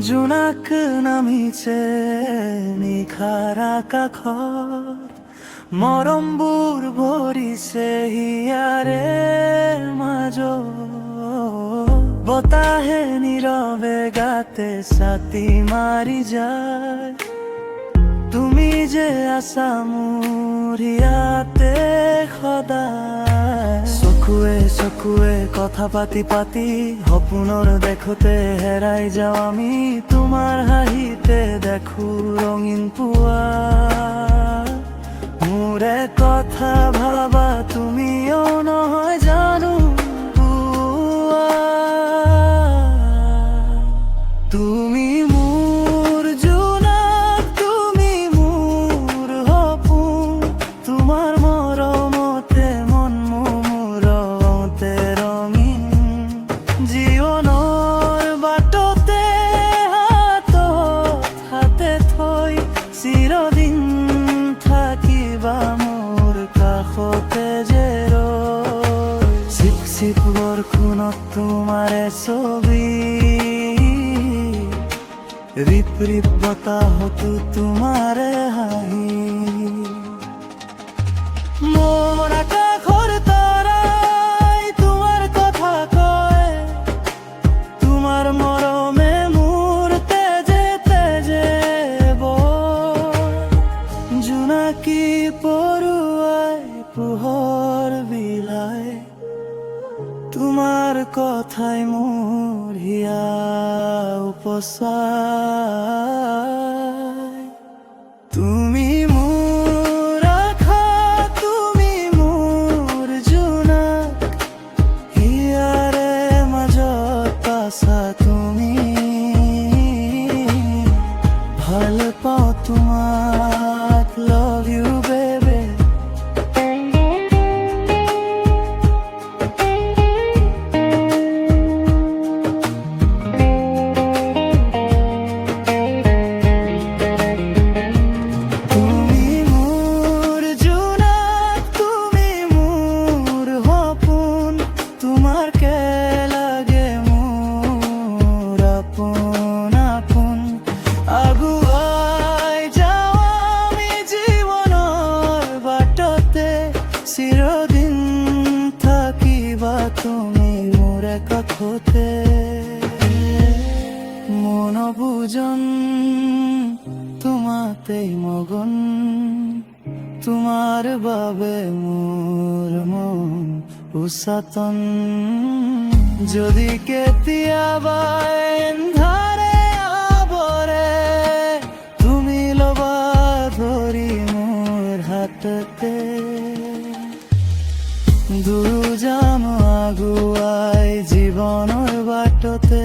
জোনাক নামিছে নিশাৰ আকাশত মৰমবোৰ ভৰিছে হিয়াৰে মাজত বতাহে নীৰৱে গাতে ছাতি মাৰি যায় তুমি যে আছা মোৰ ইয়াতে সদায় চকুৱে চকুৱে কথা পাতি পাতি সপোনৰ দেখোতে হেৰাই যাওঁ আমি তোমাৰ হাঁহিতে দেখো ৰঙীন পুৱা মোৰে কথা ভাবা তুমিও নহয় জানো পুৱা তুমি মোৰ জোনাক তুমি মোৰ সপোন তোমাৰ মৰমতে মন মোৰতে ৰঙীন জীৱনৰ বাটতে হাতে থৈ চিৰদিন থাকিবা মোৰ কাষতে যে ৰৈ চিপ চিপ বৰষুণত তোমাৰে ছবি ৰিপ ৰিপ বতাহতো তোমাৰে হাঁহি মোৰ আকাশৰ তৰাই তোমাৰ কথা কয় তোমাৰ মৰমে মোৰ তেজে তেজে বয় জোনাকী পৰুৱাই পোহৰ বিলাই তোমাৰ কথাই মোৰ হিয়া উপচাই তুমি মোৰ আশা তুমি মোৰ জোনাক হিয়াৰে মাজত আছা তুমি ভাল পাওঁ তোমাক love you baby তুমি মোৰ জোনাক তুমি মোৰ সপোন তোমাৰ কে লাগে মোৰ আপোন আপোন আগুৱাই যাওঁ আমি জীৱনৰ বাটতে চিৰদিন থাকিবা তুমি মোৰ কাষতে মন বুজন তোমাতেই মগন তোমাৰ বাবে মোৰ মন উচাতন যদি কেতিয়াবা এন্ধাৰে আৱৰে তুমি ল'বা ধৰি মোৰ হাততে দূৰ যাম আগুৱাই জীৱনৰ বাটতে